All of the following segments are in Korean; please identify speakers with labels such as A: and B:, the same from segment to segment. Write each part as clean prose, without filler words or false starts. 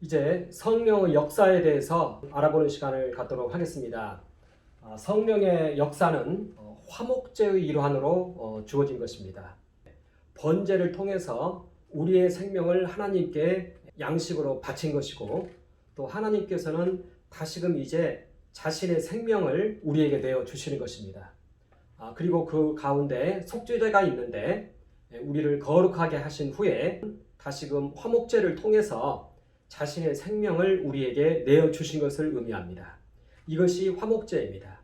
A: 이제 성령의 역사에 대해서 알아보는 시간을 갖도록 하겠습니다. 성령의 역사는 화목제의 일환으로 주어진 것입니다. 번제를 통해서 우리의 생명을 하나님께 양식으로 바친 것이고, 또 하나님께서는 다시금 이제 자신의 생명을 우리에게 내어 주시는 것입니다. 그리고 그 가운데 속죄제가 있는데, 우리를 거룩하게 하신 후에 다시금 화목제를 통해서 자신의 생명을 우리에게 내어주신 것을 의미합니다. 이것이 화목제입니다.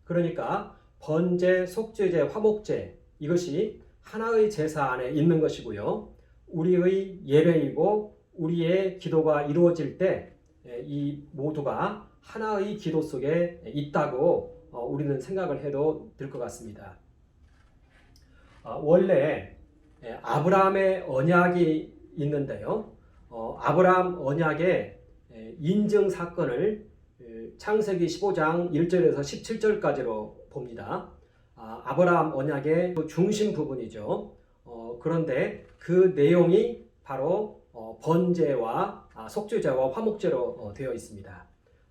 A: 그러니까 번제, 속죄제, 화목제, 이것이 하나의 제사 안에 있는 것이고요. 우리의 예배이고 우리의 기도가 이루어질 때 이 모두가 하나의 기도 속에 있다고 우리는 생각을 해도 될 것 같습니다. 원래 아브라함의 언약이 있는데요. 아브라함 언약의 인증 사건을 창세기 15장 1절에서 17절까지로 봅니다. 아브라함 언약의 중심 부분이죠. 그런데 그 내용이 바로 번제와 속죄제와 화목제로 되어 있습니다.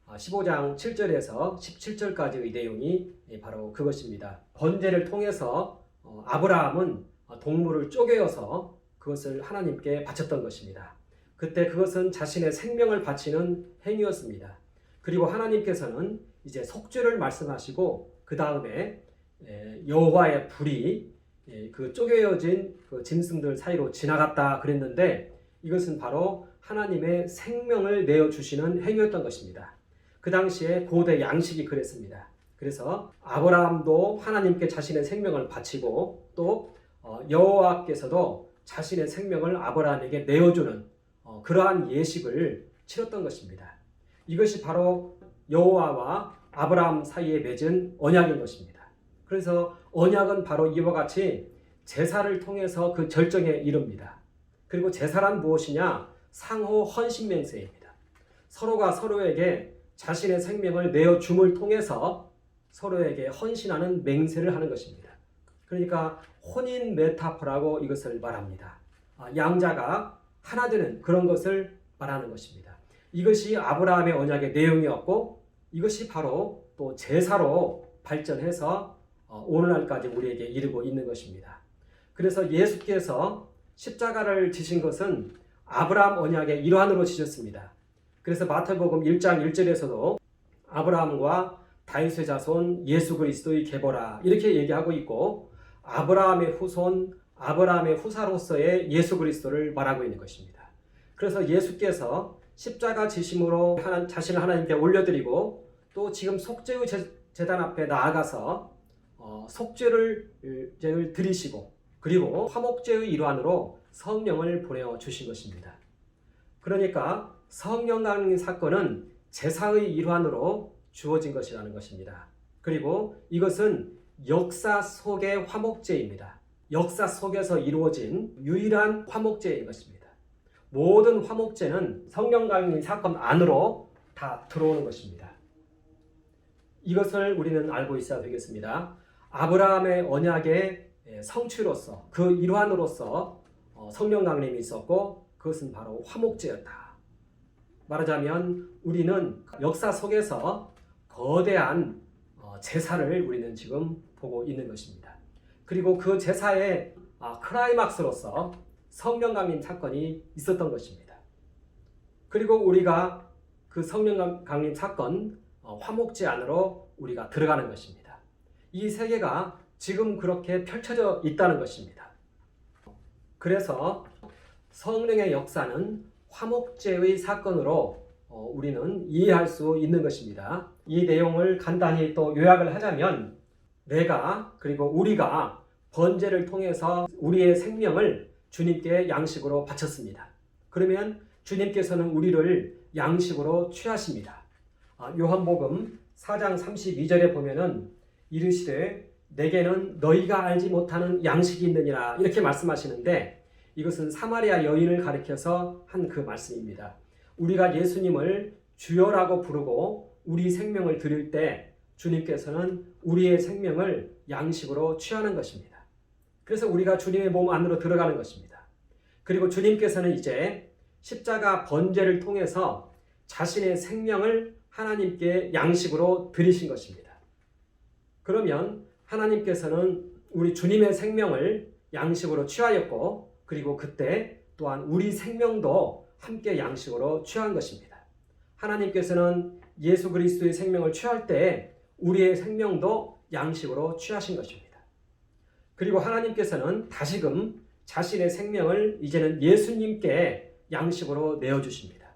A: 15장 7절에서 17절까지의 내용이 바로 그것입니다. 번제를 통해서 아브라함은 동물을 쪼개어서 그것을 하나님께 바쳤던 것입니다. 그때 그것은 자신의 생명을 바치는 행위였습니다. 그리고 하나님께서는 이제 속죄를 말씀하시고 그 다음에 여호와의 불이 그 쪼개어진 그 짐승들 사이로 지나갔다 그랬는데, 이것은 바로 하나님의 생명을 내어주시는 행위였던 것입니다. 그 당시에 고대 양식이 그랬습니다. 그래서 아브라함도 하나님께 자신의 생명을 바치고, 또 여호와께서도 자신의 생명을 아브라함에게 내어주는 그러한 예식을 치렀던 것입니다. 이것이 바로 여호와와 아브라함 사이에 맺은 언약인 것입니다. 그래서 언약은 바로 이와 같이 제사를 통해서 그 절정에 이릅니다. 그리고 제사란 무엇이냐? 상호 헌신 맹세입니다. 서로가 서로에게 자신의 생명을 내어줌을 통해서 서로에게 헌신하는 맹세를 하는 것입니다. 그러니까 혼인 메타포라고 이것을 말합니다. 양자가 하나 되는 그런 것을 말하는 것입니다. 이것이 아브라함의 언약의 내용이었고, 이것이 바로 또 제사로 발전해서 오늘날까지 우리에게 이르고 있는 것입니다. 그래서 예수께서 십자가를 지신 것은 아브라함 언약의 일환으로 지셨습니다. 그래서 마태복음 1장 1절에서도 아브라함과 다윗의 자손 예수 그리스도의 계보라 이렇게 얘기하고 있고, 아브라함의 후손, 아브라함의 후사로서의 예수 그리스도를 말하고 있는 것입니다. 그래서 예수께서 십자가 지심으로 자신을 하나님께 올려드리고, 또 지금 속죄의 제단 앞에 나아가서 속죄를 드리시고, 그리고 화목제의 일환으로 성령을 보내어 주신 것입니다. 그러니까 성령 강림 사건은 제사의 일환으로 주어진 것이라는 것입니다. 그리고 이것은 역사 속의 화목제입니다. 역사 속에서 이루어진 유일한 화목제인 것입니다. 모든 화목제는 성령 강림 사건 안으로 다 들어오는 것입니다. 이것을 우리는 알고 있어야 되겠습니다. 아브라함의 언약의 성취로서, 그 일환으로서 성령 강림이 있었고, 그것은 바로 화목제였다. 말하자면 우리는 역사 속에서 거대한 제사를 우리는 지금 보고 있는 것입니다. 그리고 그 제사의 클라이막스로서 성령 강림 사건이 있었던 것입니다. 그리고 우리가 그 성령 강림 사건 화목제 안으로 우리가 들어가는 것입니다. 이 세계가 지금 그렇게 펼쳐져 있다는 것입니다. 그래서 성령의 역사는 화목제의 사건으로 우리는 이해할 수 있는 것입니다. 이 내용을 간단히 또 요약을 하자면, 내가 그리고 우리가 번제를 통해서 우리의 생명을 주님께 양식으로 바쳤습니다. 그러면 주님께서는 우리를 양식으로 취하십니다. 요한복음 4장 32절에 보면은 이르시되 내게는 너희가 알지 못하는 양식이 있느니라 이렇게 말씀하시는데, 이것은 사마리아 여인을 가리켜서 한 그 말씀입니다. 우리가 예수님을 주여라고 부르고 우리 생명을 드릴 때 주님께서는 우리의 생명을 양식으로 취하는 것입니다. 그래서 우리가 주님의 몸 안으로 들어가는 것입니다. 그리고 주님께서는 이제 십자가 번제를 통해서 자신의 생명을 하나님께 양식으로 드리신 것입니다. 그러면 하나님께서는 우리 주님의 생명을 양식으로 취하였고, 그리고 그때 또한 우리 생명도 함께 양식으로 취한 것입니다. 하나님께서는 예수 그리스도의 생명을 취할 때 우리의 생명도 양식으로 취하신 것입니다. 그리고 하나님께서는 다시금 자신의 생명을 이제는 예수님께 양식으로 내어주십니다.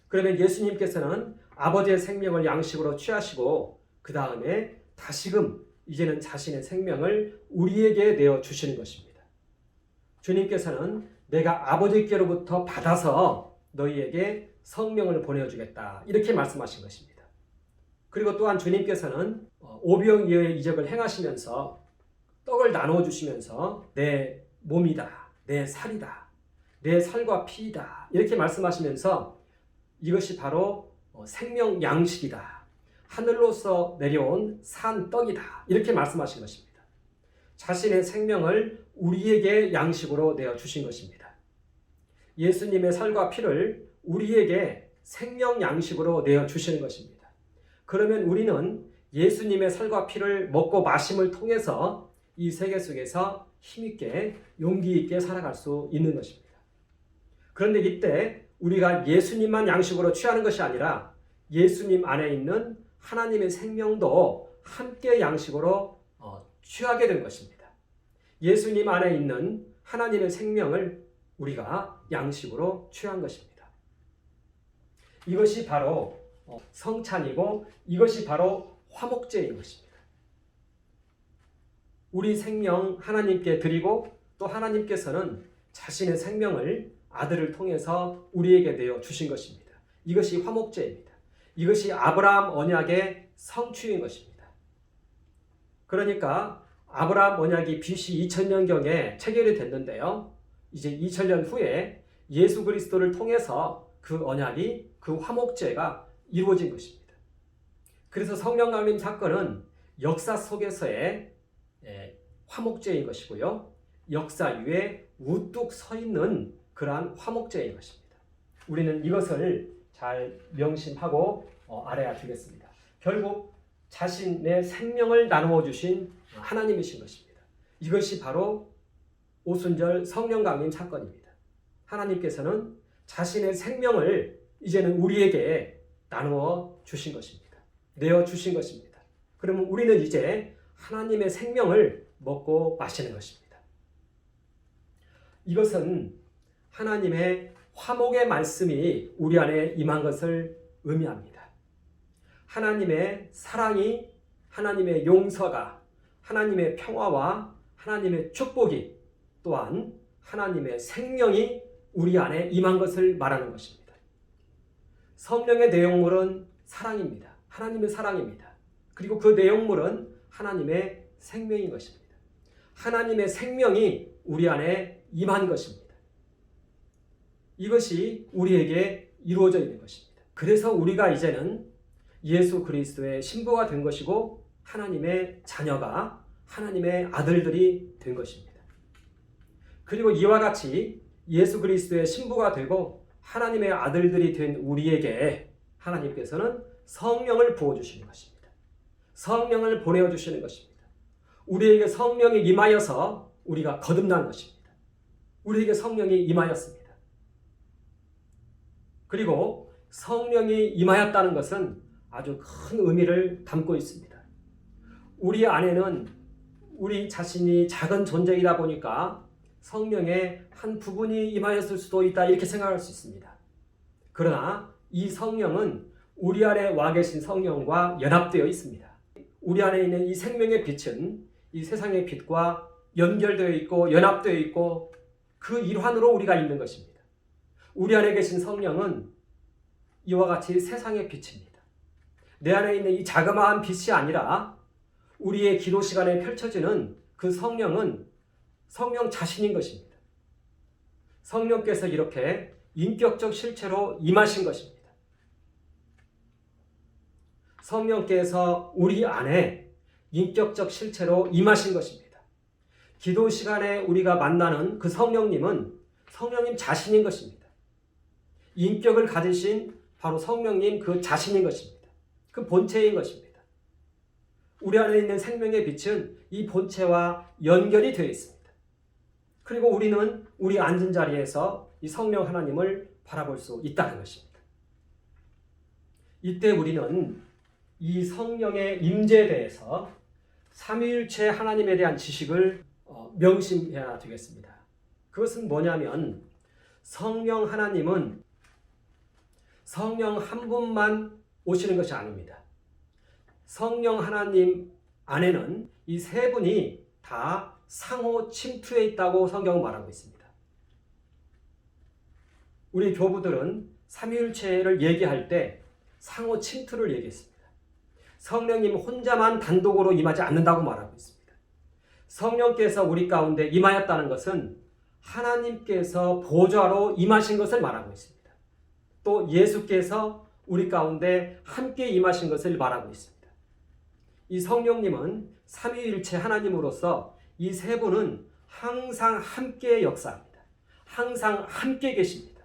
A: 그러면 예수님께서는 아버지의 생명을 양식으로 취하시고 그 다음에 다시금 이제는 자신의 생명을 우리에게 내어주시는 것입니다. 주님께서는 내가 아버지께로부터 받아서 너희에게 성령을 보내주겠다, 이렇게 말씀하신 것입니다. 그리고 또한 주님께서는 오병이어의 이적을 행하시면서 떡을 나누어 주시면서 내 몸이다, 내 살이다, 내 살과 피이다, 이렇게 말씀하시면서 이것이 바로 생명 양식이다, 하늘로서 내려온 산 떡이다, 이렇게 말씀하신 것입니다. 자신의 생명을 우리에게 양식으로 내어주신 것입니다. 예수님의 살과 피를 우리에게 생명 양식으로 내어주시는 것입니다. 그러면 우리는 예수님의 살과 피를 먹고 마심을 통해서 이 세계 속에서 힘있게 용기 있게 살아갈 수 있는 것입니다. 그런데 이때 우리가 예수님만 양식으로 취하는 것이 아니라 예수님 안에 있는 하나님의 생명도 함께 양식으로 취하게 된 것입니다. 예수님 안에 있는 하나님의 생명을 우리가 양식으로 취한 것입니다. 이것이 바로 성찬이고 이것이 바로 화목제인 것입니다. 우리 생명 하나님께 드리고 또 하나님께서는 자신의 생명을 아들을 통해서 우리에게 내어 주신 것입니다. 이것이 화목제입니다. 이것이 아브라함 언약의 성취인 것입니다. 그러니까 아브라함 언약이 BC 2000년경에 체결이 됐는데요. 이제 2000년 후에 예수 그리스도를 통해서 그 언약이, 그 화목제가 이루어진 것입니다. 그래서 성령 강림 사건은 역사 속에서의 화목제인 것이고요. 역사 위에 우뚝 서 있는 그러한 화목제인 것입니다. 우리는 이것을 잘 명심하고 알아야 되겠습니다. 결국 자신의 생명을 나누어 주신 하나님이신 것입니다. 이것이 바로 오순절 성령 강림 사건입니다. 하나님께서는 자신의 생명을 이제는 우리에게 나누어 주신 것입니다. 내어 주신 것입니다. 그러면 우리는 이제 하나님의 생명을 먹고 마시는 것입니다. 이것은 하나님의 화목의 말씀이 우리 안에 임한 것을 의미합니다. 하나님의 사랑이, 하나님의 용서가, 하나님의 평화와 하나님의 축복이, 또한 하나님의 생명이 우리 안에 임한 것을 말하는 것입니다. 성령의 내용물은 사랑입니다. 하나님의 사랑입니다. 그리고 그 내용물은 하나님의 생명인 것입니다. 하나님의 생명이 우리 안에 임한 것입니다. 이것이 우리에게 이루어져 있는 것입니다. 그래서 우리가 이제는 예수 그리스도의 신부가 된 것이고 하나님의 자녀가, 하나님의 아들들이 된 것입니다. 그리고 이와 같이 예수 그리스도의 신부가 되고 하나님의 아들들이 된 우리에게 하나님께서는 성령을 부어주시는 것입니다. 성령을 보내주시는 것입니다. 우리에게 성령이 임하여서 우리가 거듭난 것입니다. 우리에게 성령이 임하였습니다. 그리고 성령이 임하였다는 것은 아주 큰 의미를 담고 있습니다. 우리 안에는 우리 자신이 작은 존재이다 보니까 성령의 한 부분이 임하였을 수도 있다, 이렇게 생각할 수 있습니다. 그러나 이 성령은 우리 안에 와 계신 성령과 연합되어 있습니다. 우리 안에 있는 이 생명의 빛은 이 세상의 빛과 연결되어 있고 연합되어 있고 그 일환으로 우리가 있는 것입니다. 우리 안에 계신 성령은 이와 같이 세상의 빛입니다. 내 안에 있는 이 자그마한 빛이 아니라 우리의 기도 시간에 펼쳐지는 그 성령은 성령 자신인 것입니다. 성령께서 이렇게 인격적 실체로 임하신 것입니다. 성령께서 우리 안에 인격적 실체로 임하신 것입니다. 기도 시간에 우리가 만나는 그 성령님은 성령님 자신인 것입니다. 인격을 가지신 바로 성령님 그 자신인 것입니다. 그 본체인 것입니다. 우리 안에 있는 생명의 빛은 이 본체와 연결이 되어 있습니다. 그리고 우리는 우리 앉은 자리에서 이 성령 하나님을 바라볼 수 있다는 것입니다. 이때 우리는 이 성령의 임재에 대해서 삼위일체 하나님에 대한 지식을 명심해야 되겠습니다. 그것은 뭐냐면 성령 하나님은 성령 한 분만 오시는 것이 아닙니다. 성령 하나님 안에는 이 세 분이 다 상호 침투해 있다고 성경은 말하고 있습니다. 우리 교부들은 삼위일체를 얘기할 때 상호 침투를 얘기했습니다. 성령님 혼자만 단독으로 임하지 않는다고 말하고 있습니다. 성령께서 우리 가운데 임하였다는 것은 하나님께서 보좌로 임하신 것을 말하고 있습니다. 또 예수께서 우리 가운데 함께 임하신 것을 말하고 있습니다. 이 성령님은 삼위일체 하나님으로서 이 세 분은 항상 함께 역사합니다. 항상 함께 계십니다.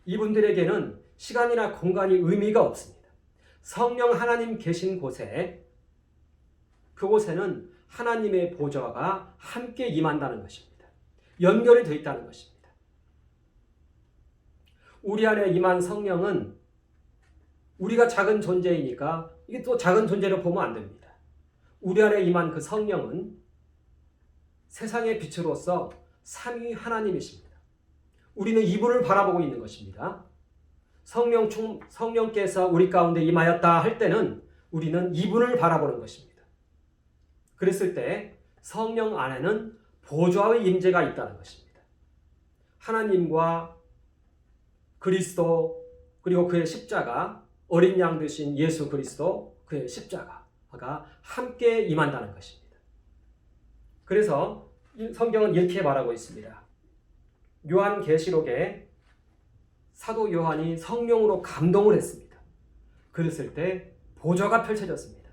A: 이분들에게는 시간이나 공간이 의미가 없습니다. 성령 하나님 계신 곳에 그곳에는 하나님의 보좌가 함께 임한다는 것입니다. 연결이 되어 있다는 것입니다. 우리 안에 임한 성령은 우리가 작은 존재이니까 이게 또 작은 존재로 보면 안 됩니다. 우리 안에 임한 그 성령은 세상의 빛으로서 삼위 하나님이십니다. 우리는 이분을 바라보고 있는 것입니다. 성령께서 우리 가운데 임하였다 할 때는 우리는 이분을 바라보는 것입니다. 그랬을 때 성령 안에는 보좌의 임재가 있다는 것입니다. 하나님과 그리스도 그리고 그의 십자가 어린 양 되신 예수 그리스도 그의 십자가가 함께 임한다는 것입니다. 그래서 성경은 이렇게 말하고 있습니다. 요한계시록에 사도 요한이 성령으로 감동을 했습니다. 그랬을 때 보좌가 펼쳐졌습니다.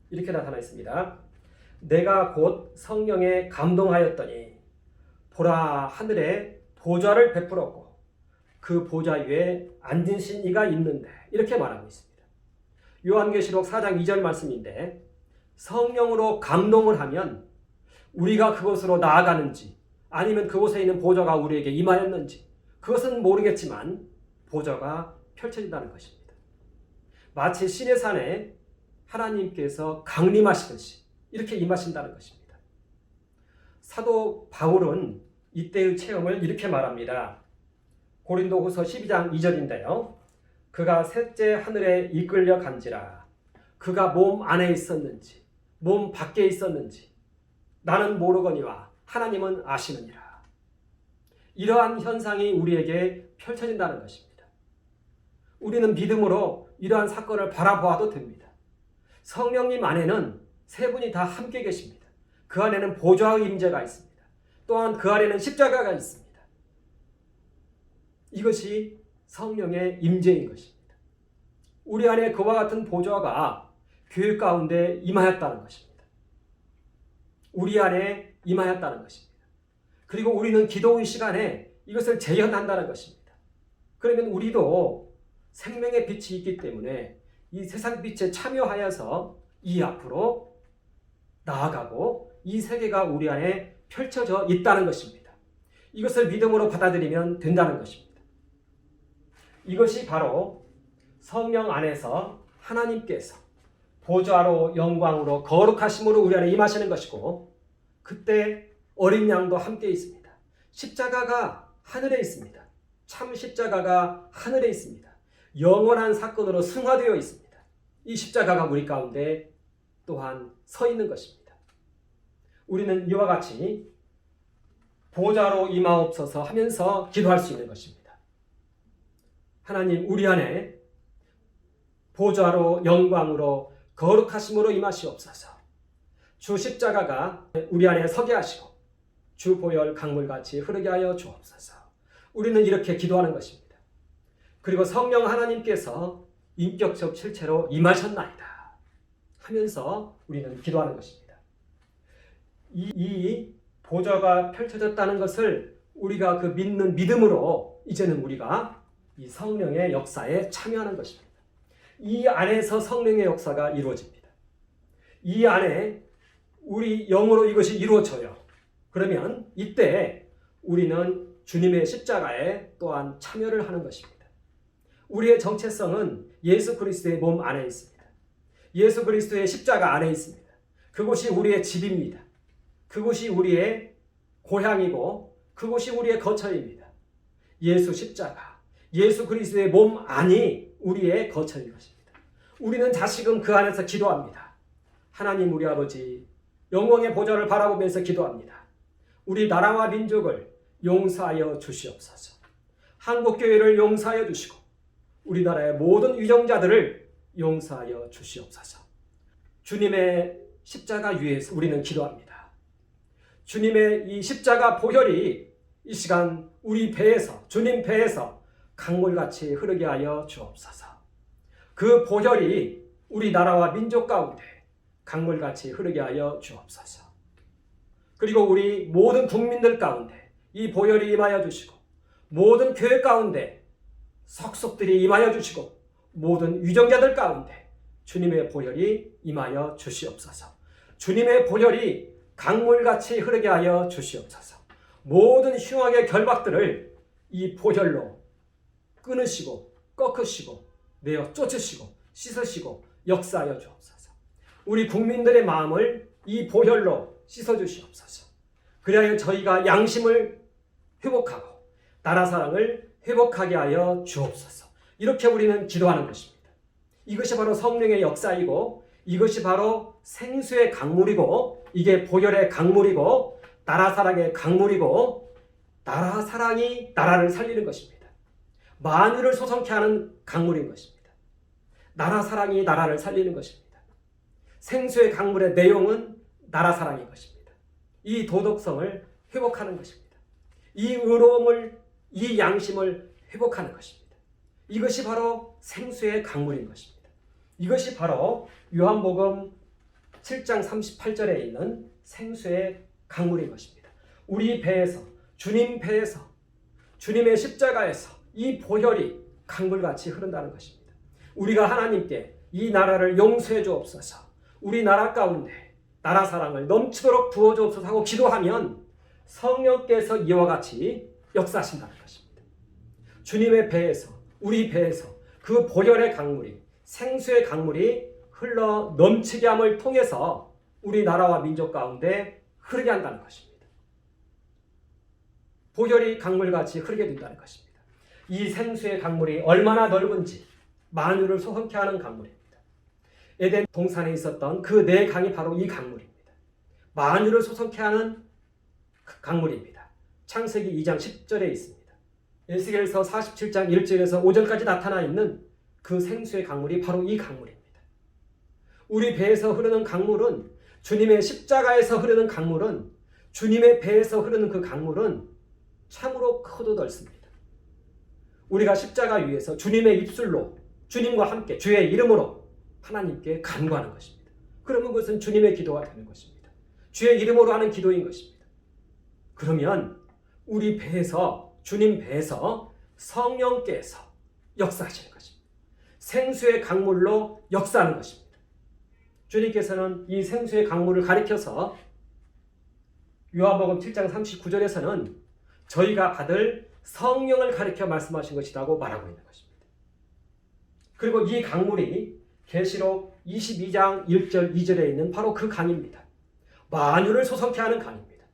A: 이렇게 나타나 있습니다. 내가 곧 성령에 감동하였더니 보라 하늘에 보좌를 베풀었고 그 보좌 위에 앉으신 이가 있는데 이렇게 말하고 있습니다. 요한계시록 4장 2절 말씀인데 성령으로 감동을 하면 우리가 그곳으로 나아가는지 아니면 그곳에 있는 보좌가 우리에게 임하였는지 그것은 모르겠지만 보좌가 펼쳐진다는 것입니다. 마치 시내산에 하나님께서 강림하시듯이 이렇게 임하신다는 것입니다. 사도 바울은 이때의 체험을 이렇게 말합니다. 고린도후서 12장 2절인데요. 그가 셋째 하늘에 이끌려 간지라 그가 몸 안에 있었는지 몸 밖에 있었는지 나는 모르거니와 하나님은 아시느니라. 이러한 현상이 우리에게 펼쳐진다는 것입니다. 우리는 믿음으로 이러한 사건을 바라보아도 됩니다. 성령님 안에는 세 분이 다 함께 계십니다. 그 안에는 보좌의 임재가 있습니다. 또한 그 안에는 십자가가 있습니다. 이것이 성령의 임재인 것입니다. 우리 안에 그와 같은 보좌가 교회 가운데 임하였다는 것입니다. 우리 안에 임하였다는 것입니다. 그리고 우리는 기도의 시간에 이것을 재현한다는 것입니다. 그러면 우리도 생명의 빛이 있기 때문에 이 세상 빛에 참여하여서 이 앞으로 나아가고 이 세계가 우리 안에 펼쳐져 있다는 것입니다. 이것을 믿음으로 받아들이면 된다는 것입니다. 이것이 바로 성령 안에서 하나님께서 보좌로 영광으로 거룩하심으로 우리 안에 임하시는 것이고 그때 어린 양도 함께 있습니다. 십자가가 하늘에 있습니다. 참 십자가가 하늘에 있습니다. 영원한 사건으로 승화되어 있습니다. 이 십자가가 우리 가운데 또한 서 있는 것입니다. 우리는 이와 같이 보좌로 임하옵소서 하면서 기도할 수 있는 것입니다. 하나님 우리 안에 보좌로 영광으로 거룩하심으로 임하시옵소서. 주 십자가가 우리 안에 서게 하시고 주 보혈 강물같이 흐르게 하여 주옵소서. 우리는 이렇게 기도하는 것입니다. 그리고 성령 하나님께서 인격적 실체로 임하셨나이다 하면서 우리는 기도하는 것입니다. 이 보좌가 펼쳐졌다는 것을 우리가 그 믿는 믿음으로 이제는 우리가 이 성령의 역사에 참여하는 것입니다. 이 안에서 성령의 역사가 이루어집니다. 이 안에 우리 영으로 이것이 이루어져요. 그러면 이때 우리는 주님의 십자가에 또한 참여를 하는 것입니다. 우리의 정체성은 예수 그리스도의 몸 안에 있습니다. 예수 그리스도의 십자가 안에 있습니다. 그곳이 우리의 집입니다. 그곳이 우리의 고향이고 그곳이 우리의 거처입니다. 예수 십자가, 예수 그리스도의 몸 안이 우리의 거처인 것입니다. 우리는 다시금 그 안에서 기도합니다. 하나님 우리 아버지, 영광의 보좌를 바라보면서 기도합니다. 우리 나라와 민족을 용서하여 주시옵소서. 한국교회를 용서하여 주시고 우리나라의 모든 위정자들을 용서하여 주시옵소서. 주님의 십자가 위에서 우리는 기도합니다. 주님의 이 십자가 보혈이 이 시간 우리 배에서, 주님 배에서 강물같이 흐르게 하여 주옵소서. 그 보혈이 우리 나라와 민족 가운데 강물같이 흐르게 하여 주옵소서. 그리고 우리 모든 국민들 가운데 이 보혈이 임하여 주시고 모든 교회 가운데 석속들이 임하여 주시고 모든 위정자들 가운데 주님의 보혈이 임하여 주시옵소서. 주님의 보혈이 강물같이 흐르게 하여 주시옵소서. 모든 흉악의 결박들을 이 보혈로 끊으시고 꺾으시고 내어 쫓으시고 씻으시고 역사하여 주옵소서. 우리 국민들의 마음을 이 보혈로 씻어주시옵소서. 그리하여 저희가 양심을 회복하고 나라 사랑을 회복하게 하여 주옵소서. 이렇게 우리는 기도하는 것입니다. 이것이 바로 성령의 역사이고 이것이 바로 생수의 강물이고 이게 보혈의 강물이고 나라 사랑의 강물이고 나라 사랑이 나라를 살리는 것입니다. 만유를 소성케 하는 강물인 것입니다. 나라 사랑이 나라를 살리는 것입니다. 생수의 강물의 내용은 나라 사랑인 것입니다. 이 도덕성을 회복하는 것입니다. 이 의로움을, 이 양심을 회복하는 것입니다. 이것이 바로 생수의 강물인 것입니다. 이것이 바로 요한복음 7장 38절에 있는 생수의 강물인 것입니다. 우리 배에서, 주님 배에서, 주님의 십자가에서 이 보혈이 강물같이 흐른다는 것입니다. 우리가 하나님께 이 나라를 용서해 주옵소서, 우리 나라 가운데 나라 사랑을 넘치도록 부어 주옵소서 하고 기도하면 성령께서 이와 같이 역사하신다는 것입니다. 주님의 배에서, 우리 배에서 그 보혈의 강물이, 생수의 강물이 흘러 넘치게 함을 통해서 우리 나라와 민족 가운데 흐르게 한다는 것입니다. 보혈이 강물같이 흐르게 된다는 것입니다. 이 생수의 강물이 얼마나 넓은지 만유를 소성케 하는 강물입니다. 에덴 동산에 있었던 그 네 강이 바로 이 강물입니다. 만유를 소성케 하는 강물입니다. 창세기 2장 10절에 있습니다. 에스겔서 47장 1절에서 5절까지 나타나 있는 그 생수의 강물이 바로 이 강물입니다. 우리 배에서 흐르는 강물은, 주님의 십자가에서 흐르는 강물은, 주님의 배에서 흐르는 그 강물은 참으로 크고 넓습니다. 우리가 십자가 위에서 주님의 입술로 주님과 함께 주의 이름으로 하나님께 간구하는 것입니다. 그러면 그것은 주님의 기도가 되는 것입니다. 주의 이름으로 하는 기도인 것입니다. 그러면 우리 배에서, 주님 배에서 성령께서 역사하시는 것입니다. 생수의 강물로 역사하는 것입니다. 주님께서는 이 생수의 강물을 가리켜서 요한복음 7장 39절에서는 저희가 받을 성령을 가리켜 말씀하신 것이라고 말하고 있는 것입니다. 그리고 이 강물이 계시록 22장 1절 2절에 있는 바로 그 강입니다. 만유를 소성케 하는 강입니다.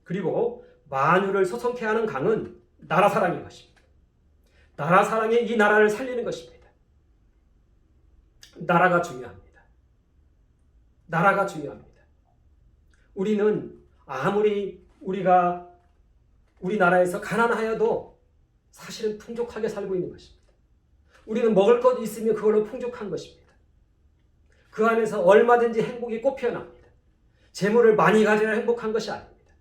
A: 그리고 만유를 소성케 하는 강은 나라 사랑인 것입니다. 나라 사랑이 이 나라를 살리는 것입니다. 나라가 중요합니다. 나라가 중요합니다. 우리는 아무리 우리가 우리나라에서 가난하여도 사실은 풍족하게 살고 있는 것입니다. 우리는 먹을 것 있으면 그걸로 풍족한 것입니다. 그 안에서 얼마든지 행복이 꽃피어납니다. 재물을 많이 가져야 행복한 것이 아닙니다.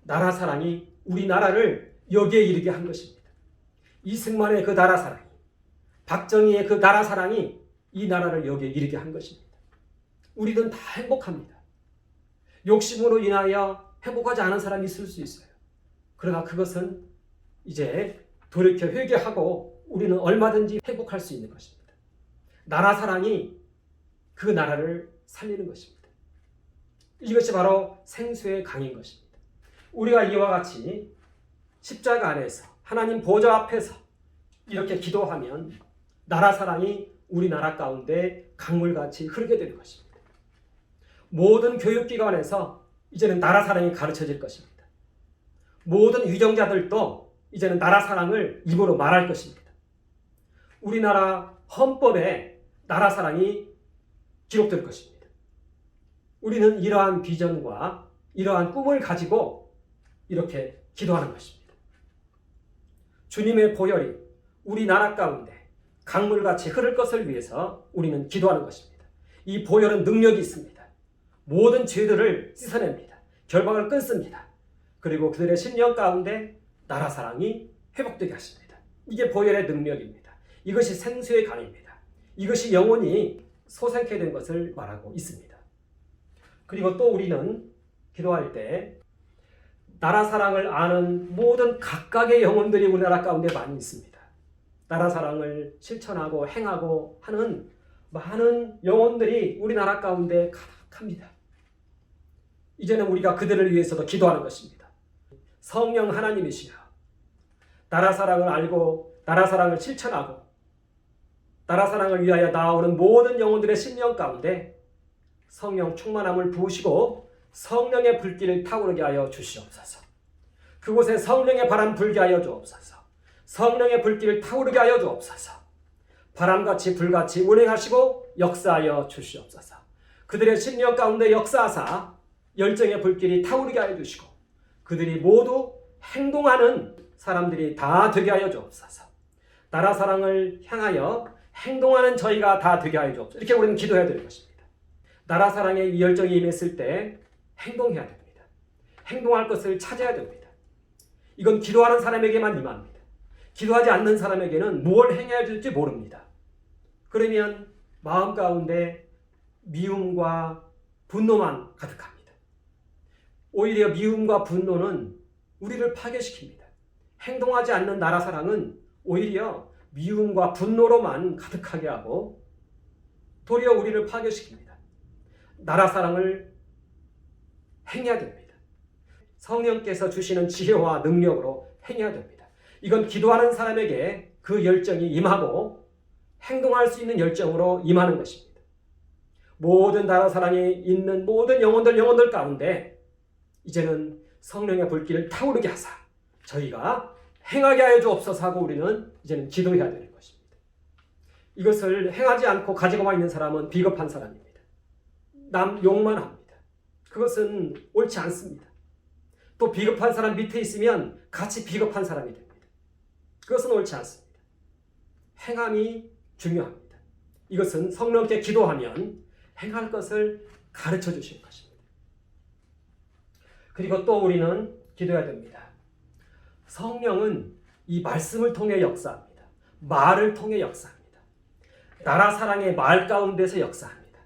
A: 나라 사랑이 우리나라를 여기에 이르게 한 것입니다. 이승만의 그 나라 사랑이, 박정희의 그 나라 사랑이 이 나라를 여기에 이르게 한 것입니다. 우리는 다 행복합니다. 욕심으로 인하여 행복하지 않은 사람이 있을 수 있어요. 그러나 그것은 이제 돌이켜 회개하고 우리는 얼마든지 회복할 수 있는 것입니다. 나라 사랑이 그 나라를 살리는 것입니다. 이것이 바로 생수의 강인 것입니다. 우리가 이와 같이 십자가 안에서 하나님 보좌 앞에서 이렇게 기도하면 나라 사랑이 우리나라 가운데 강물같이 흐르게 되는 것입니다. 모든 교육기관에서 이제는 나라 사랑이 가르쳐질 것입니다. 모든 위정자들도 이제는 나라 사랑을 입으로 말할 것입니다. 우리나라 헌법에 나라 사랑이 기록될 것입니다. 우리는 이러한 비전과 이러한 꿈을 가지고 이렇게 기도하는 것입니다. 주님의 보혈이 우리나라 가운데 강물같이 흐를 것을 위해서 우리는 기도하는 것입니다. 이 보혈은 능력이 있습니다. 모든 죄들을 씻어냅니다. 결박을 끊습니다. 그리고 그들의 심령 가운데 나라 사랑이 회복되게 하십니다. 이게 보혈의 능력입니다. 이것이 생수의 강입니다. 이것이 영원히 솟아게 된 것을 말하고 있습니다. 그리고 또 우리는 기도할 때 나라 사랑을 아는 모든 각각의 영혼들이 우리나라 가운데 많이 있습니다. 나라 사랑을 실천하고 행하고 하는 많은 영혼들이 우리나라 가운데 가득합니다. 이제는 우리가 그들을 위해서도 기도하는 것입니다. 성령 하나님이시여, 나라 사랑을 알고 나라 사랑을 실천하고 나라 사랑을 위하여 나아오는 모든 영혼들의 심령 가운데 성령 충만함을 부으시고 성령의 불길을 타오르게 하여 주시옵소서. 그곳에 성령의 바람 불게 하여 주옵소서. 성령의 불길을 타오르게 하여 주옵소서. 바람같이 불같이 운행하시고 역사하여 주시옵소서. 그들의 심령 가운데 역사하사 열정의 불길이 타오르게 하여 주시고 그들이 모두 행동하는 사람들이 다 되게 하여 주옵소서. 나라 사랑을 향하여 행동하는 저희가 다 되게 하여 주옵소서. 이렇게 우리는 기도해야 되는 것입니다. 나라 사랑에 이 열정이 임했을 때 행동해야 됩니다. 행동할 것을 찾아야 됩니다. 이건 기도하는 사람에게만 임합니다. 기도하지 않는 사람에게는 무엇을 행해야 될지 모릅니다. 그러면 마음 가운데 미움과 분노만 가득합니다. 오히려 미움과 분노는 우리를 파괴시킵니다. 행동하지 않는 나라 사랑은 오히려 미움과 분노로만 가득하게 하고 도리어 우리를 파괴시킵니다. 나라 사랑을 행해야 됩니다. 성령께서 주시는 지혜와 능력으로 행해야 됩니다. 이건 기도하는 사람에게 그 열정이 임하고 행동할 수 있는 열정으로 임하는 것입니다. 모든 나라 사랑에 있는 모든 영혼들 가운데 이제는 성령의 불길을 타오르게 하사 저희가 행하게 하여 주옵소서 하고 우리는 이제는 기도해야 되는 것입니다. 이것을 행하지 않고 가지고만 있는 사람은 비겁한 사람입니다. 남 욕만 합니다. 그것은 옳지 않습니다. 또 비겁한 사람 밑에 있으면 같이 비겁한 사람이 됩니다. 그것은 옳지 않습니다. 행함이 중요합니다. 이것은 성령께 기도하면 행할 것을 가르쳐 주실 것입니다. 그리고 또 우리는 기도해야 됩니다. 성령은 이 말씀을 통해 역사합니다. 말을 통해 역사합니다. 나라 사랑의 말 가운데서 역사합니다.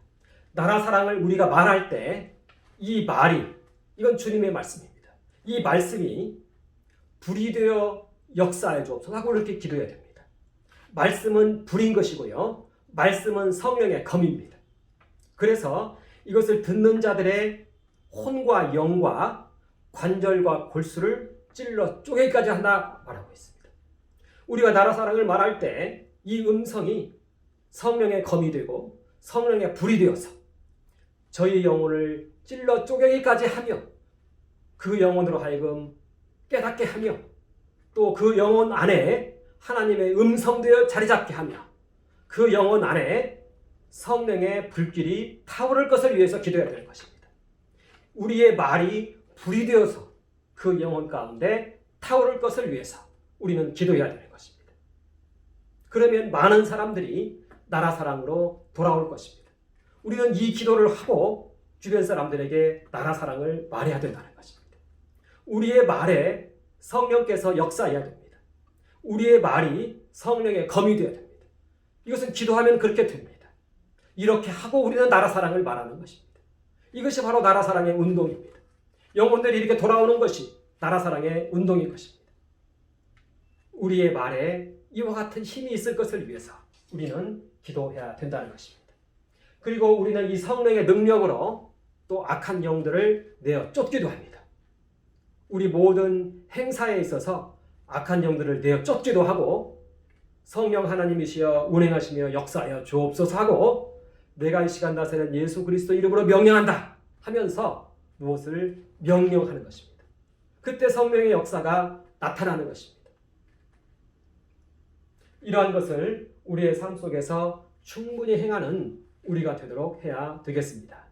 A: 나라 사랑을 우리가 말할 때 이 말이 이건 주님의 말씀입니다. 이 말씀이 불이 되어 역사해 주옵소서 하고 이렇게 기도해야 됩니다. 말씀은 불인 것이고요. 말씀은 성령의 검입니다. 그래서 이것을 듣는 자들의 혼과 영과 관절과 골수를 찔러 쪼개기까지 한다 말하고 있습니다. 우리가 나라 사랑을 말할 때 이 음성이 성령의 검이 되고 성령의 불이 되어서 저희 영혼을 찔러 쪼개기까지 하며 그 영혼으로 하여금 깨닫게 하며 또 그 영혼 안에 하나님의 음성되어 자리 잡게 하며 그 영혼 안에 성령의 불길이 타오를 것을 위해서 기도해야 되는 것입니다. 우리의 말이 불이 되어서 그 영혼 가운데 타오를 것을 위해서 우리는 기도해야 되는 것입니다. 그러면 많은 사람들이 나라 사랑으로 돌아올 것입니다. 우리는 이 기도를 하고 주변 사람들에게 나라 사랑을 말해야 된다는 것입니다. 우리의 말에 성령께서 역사해야 됩니다. 우리의 말이 성령의 검이 되어야 됩니다. 이것은 기도하면 그렇게 됩니다. 이렇게 하고 우리는 나라 사랑을 말하는 것입니다. 이것이 바로 나라 사랑의 운동입니다. 영혼들이 이렇게 돌아오는 것이 나라 사랑의 운동인 것입니다. 우리의 말에 이와 같은 힘이 있을 것을 위해서 우리는 기도해야 된다는 것입니다. 그리고 우리는 이 성령의 능력으로 또 악한 영들을 내어 쫓기도 합니다. 우리 모든 행사에 있어서 악한 영들을 내어 쫓기도 하고 성령 하나님이시여 운행하시며 역사하여 주옵소서 하고 내가 이 시간 나서는 예수 그리스도 이름으로 명령한다 하면서 무엇을 명령하는 것입니다. 그때 성령의 역사가 나타나는 것입니다. 이러한 것을 우리의 삶 속에서 충분히 행하는 우리가 되도록 해야 되겠습니다.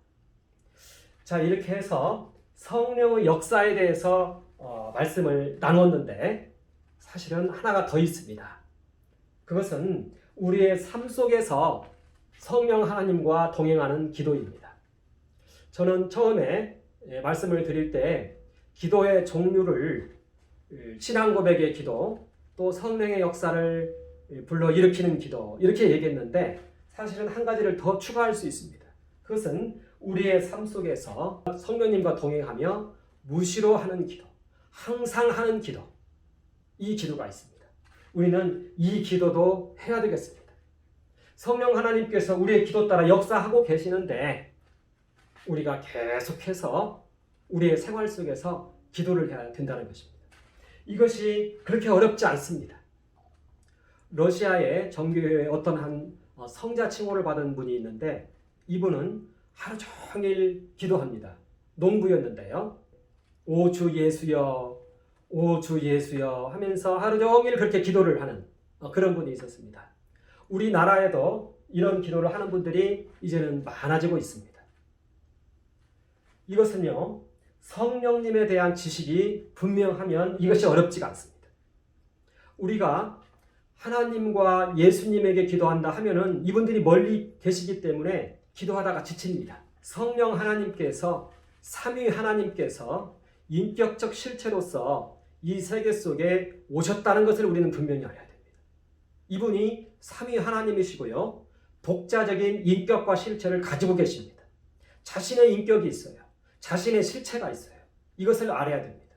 A: 자, 이렇게 해서 성령의 역사에 대해서 말씀을 나눴는데 사실은 하나가 더 있습니다. 그것은 우리의 삶 속에서 성령 하나님과 동행하는 기도입니다. 저는 처음에 말씀을 드릴 때 기도의 종류를 신앙 고백의 기도, 또 성령의 역사를 불러일으키는 기도 이렇게 얘기했는데 사실은 한 가지를 더 추가할 수 있습니다. 그것은 우리의 삶 속에서 성령님과 동행하며 무시로 하는 기도, 항상 하는 기도, 이 기도가 있습니다. 우리는 이 기도도 해야 되겠습니다. 성령 하나님께서 우리의 기도 따라 역사하고 계시는데 우리가 계속해서 우리의 생활 속에서 기도를 해야 된다는 것입니다. 이것이 그렇게 어렵지 않습니다. 러시아의 정교회의 어떤 한 성자 칭호를 받은 분이 있는데 이분은 하루 종일 기도합니다. 농부였는데요. 오 주 예수여, 오 주 예수여 하면서 하루 종일 그렇게 기도를 하는 그런 분이 있었습니다. 우리나라에도 이런 기도를 하는 분들이 이제는 많아지고 있습니다. 이것은요, 성령님에 대한 지식이 분명하면 이것이 어렵지가 않습니다. 우리가 하나님과 예수님에게 기도한다 하면은 이분들이 멀리 계시기 때문에 기도하다가 지칩니다. 성령 하나님께서, 삼위 하나님께서 인격적 실체로서 이 세계 속에 오셨다는 것을 우리는 분명히 알아야 됩니다. 이분이 삼위 하나님이시고요. 독자적인 인격과 실체를 가지고 계십니다. 자신의 인격이 있어요. 자신의 실체가 있어요. 이것을 알아야 됩니다.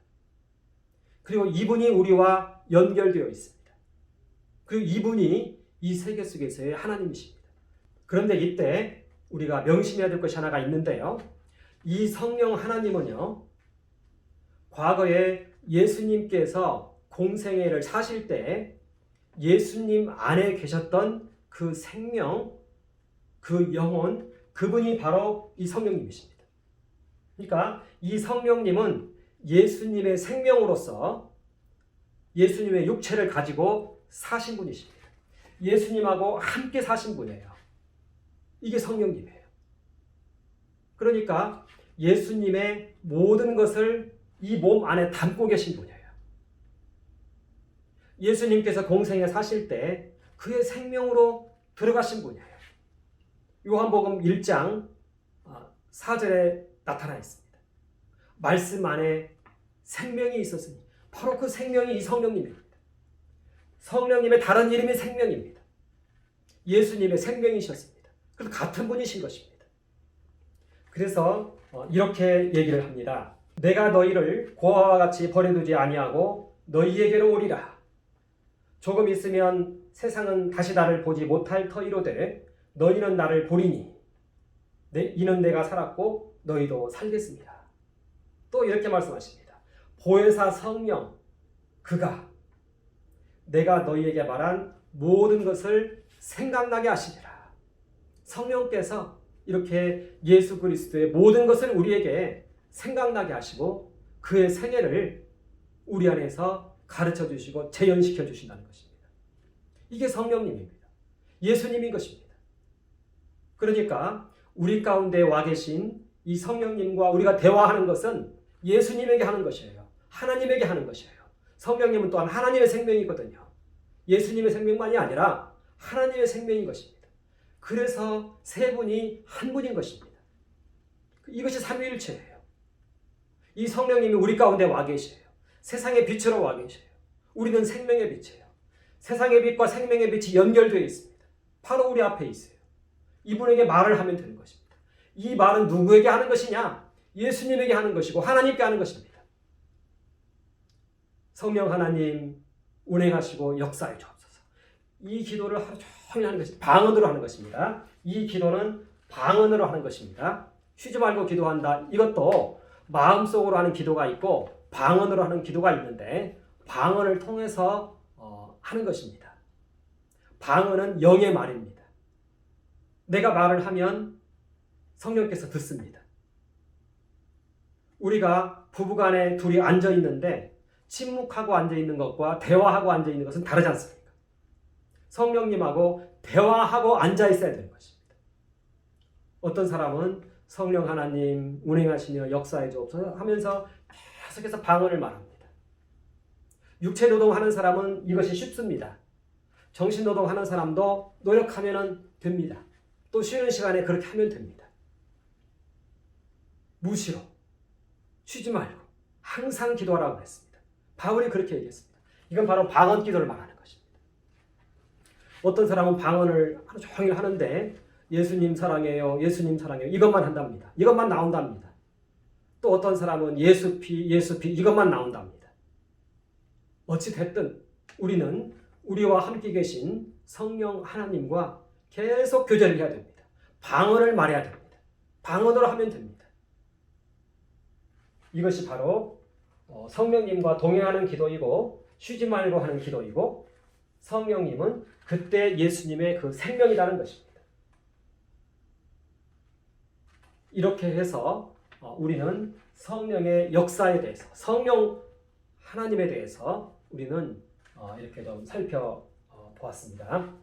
A: 그리고 이분이 우리와 연결되어 있습니다. 그리고 이분이 이 세계 속에서의 하나님이십니다. 그런데 이때 우리가 명심해야 될 것이 하나가 있는데요. 이 성령 하나님은요, 과거에 예수님께서 공생애를 사실 때 예수님 안에 계셨던 그 생명, 그 영혼, 그분이 바로 이 성령님이십니다. 그러니까 이 성령님은 예수님의 생명으로서 예수님의 육체를 가지고 사신 분이십니다. 예수님하고 함께 사신 분이에요. 이게 성령님이에요. 그러니까 예수님의 모든 것을 이 몸 안에 담고 계신 분이에요. 예수님께서 공생에 사실 때 그의 생명으로 들어가신 분이에요. 요한복음 1장 4절에 나타나 있습니다. 말씀 안에 생명이 있었으니 바로 그 생명이 이 성령님입니다. 성령님의 다른 이름이 생명입니다. 예수님의 생명이셨습니다. 그래서 같은 분이신 것입니다. 그래서 이렇게 얘기를 합니다. 내가 너희를 고아와 같이 버려두지 아니하고 너희에게로 오리라. 조금 있으면 세상은 다시 나를 보지 못할 터이로되 너희는 나를 보리니 이는 내가 살았고 너희도 살겠습니다. 또 이렇게 말씀하십니다. 보혜사 성령 그가 내가 너희에게 말한 모든 것을 생각나게 하시리라. 성령께서 이렇게 예수 그리스도의 모든 것을 우리에게 생각나게 하시고 그의 생애를 우리 안에서 가르쳐 주시고 재현시켜 주신다는 것입니다. 이게 성령님입니다. 예수님인 것입니다. 그러니까 우리 가운데 와 계신 이 성령님과 우리가 대화하는 것은 예수님에게 하는 것이에요. 하나님에게 하는 것이에요. 성령님은 또한 하나님의 생명이거든요. 예수님의 생명만이 아니라 하나님의 생명인 것입니다. 그래서 세 분이 한 분인 것입니다. 이것이 삼위일체예요. 이 성령님이 우리 가운데 와 계셔요. 세상의 빛으로 와 계셔요. 우리는 생명의 빛이에요. 세상의 빛과 생명의 빛이 연결되어 있습니다. 바로 우리 앞에 있어요. 이분에게 말을 하면 되는 것입니다. 이 말은 누구에게 하는 것이냐? 예수님에게 하는 것이고 하나님께 하는 것입니다. 성령 하나님, 운행하시고 역사해 주옵소서. 이 기도를 하루 종일 하는 것이 방언으로 하는 것입니다. 이 기도는 방언으로 하는 것입니다. 쉬지 말고 기도한다. 이것도 마음속으로 하는 기도가 있고 방언으로 하는 기도가 있는데 방언을 통해서 하는 것입니다. 방언은 영의 말입니다. 내가 말을 하면 성령께서 듣습니다. 우리가 부부간에 둘이 앉아 있는데 침묵하고 앉아 있는 것과 대화하고 앉아 있는 것은 다르지 않습니까? 성령님하고 대화하고 앉아 있어야 되는 것입니다. 어떤 사람은 성령 하나님 운행하시며 역사해 주옵소서 하면서 계속해서 방언을 말합니다. 육체 노동하는 사람은 이것이 쉽습니다. 정신 노동하는 사람도 노력하면 됩니다. 또 쉬는 시간에 그렇게 하면 됩니다. 무시로 쉬지 말고 항상 기도하라고 했습니다. 바울이 그렇게 얘기했습니다. 이건 바로 방언 기도를 말하는 것입니다. 어떤 사람은 방언을 하루 종일 하는데 예수님 사랑해요, 예수님 사랑해요 이것만 한답니다. 이것만 나온답니다. 또 어떤 사람은 예수 피 이것만 나온답니다. 어찌됐든 우리는 우리와 함께 계신 성령 하나님과 계속 교제를 해야 됩니다. 방언을 말해야 됩니다. 방언으로 하면 됩니다. 이것이 바로 성령님과 동행하는 기도이고 쉬지 말고 하는 기도이고 성령님은 그때 예수님의 그 생명이라는 것입니다. 이렇게 해서 우리는 성령의 역사에 대해서 성령 하나님에 대해서 우리는 이렇게 좀 살펴보았습니다.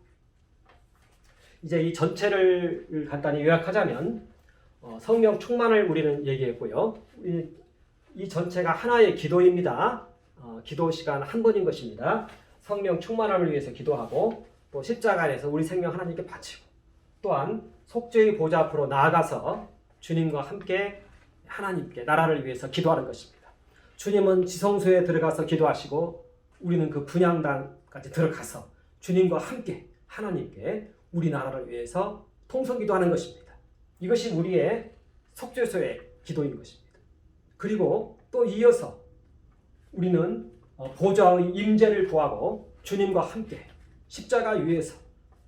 A: 이제 이 전체를 간단히 요약하자면 성령 충만을 우리는 얘기했고요. 이 전체가 하나의 기도입니다. 기도 시간 한 번인 것입니다. 성령 충만함을 위해서 기도하고 또 십자가에서 우리 생명 하나님께 바치고 또한 속죄의 보좌 앞으로 나아가서 주님과 함께 하나님께 나라를 위해서 기도하는 것입니다. 주님은 지성소에 들어가서 기도하시고 우리는 그 분향단까지 들어가서 주님과 함께 하나님께 우리 나라를 위해서 통성기도하는 것입니다. 이것이 우리의 속죄소의 기도인 것입니다. 그리고 또 이어서 우리는 보좌의 임재를 구하고 주님과 함께 십자가 위에서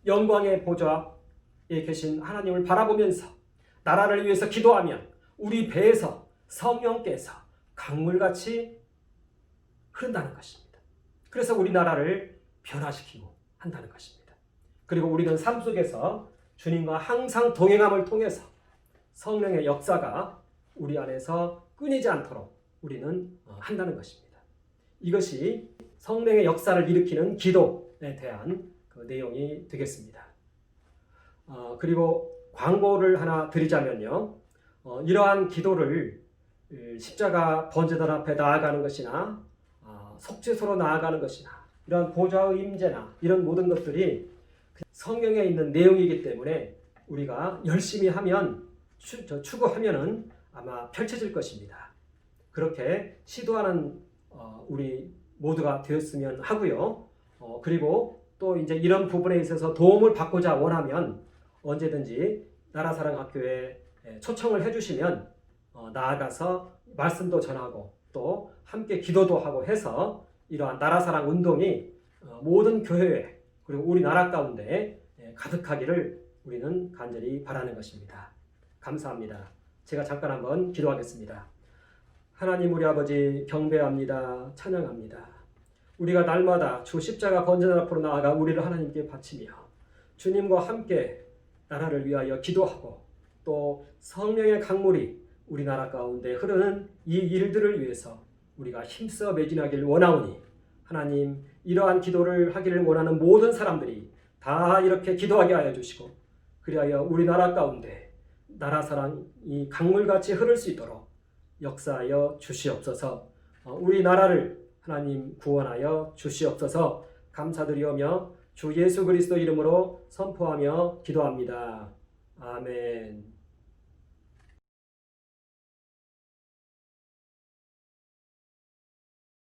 A: 영광의 보좌에 계신 하나님을 바라보면서 나라를 위해서 기도하면 우리 배에서 성령께서 강물같이 흐른다는 것입니다. 그래서 우리 나라를 변화시키고 한다는 것입니다. 그리고 우리는 삶 속에서 주님과 항상 동행함을 통해서 성령의 역사가 우리 안에서 끊이지 않도록 우리는 한다는 것입니다. 이것이 성령의 역사를 일으키는 기도에 대한 그 내용이 되겠습니다. 그리고 광고를 하나 드리자면요. 이러한 기도를 십자가 번제단 앞에 나아가는 것이나 속죄소로 나아가는 것이나 이러한 보좌의 임재나 이런 모든 것들이 성경에 있는 내용이기 때문에 우리가 열심히 하면 추구하면은 아마 펼쳐질 것입니다. 그렇게 시도하는 우리 모두가 되었으면 하고요. 그리고 또 이제 이런 부분에 있어서 도움을 받고자 원하면 언제든지 나라사랑학교에 초청을 해주시면 나아가서 말씀도 전하고 또 함께 기도도 하고 해서 이러한 나라사랑 운동이 모든 교회에 그리고 우리 나라 가운데 가득하기를 우리는 간절히 바라는 것입니다. 감사합니다. 제가 잠깐 한번 기도하겠습니다. 하나님 우리 아버지 경배합니다. 찬양합니다. 우리가 날마다 주 십자가 번제단 앞으로 나아가 우리를 하나님께 바치며 주님과 함께 나라를 위하여 기도하고 또 성령의 강물이 우리나라 가운데 흐르는 이 일들을 위해서 우리가 힘써 매진하기를 원하오니 하나님 이러한 기도를 하기를 원하는 모든 사람들이 다 이렇게 기도하게 하여 주시고 그리하여 우리나라 가운데 나라 사랑이 강물같이 흐를 수 있도록 역사하여 주시옵소서. 우리나라를 하나님 구원하여 주시옵소서. 감사드리오며 주 예수 그리스도 이름으로 선포하며 기도합니다. 아멘.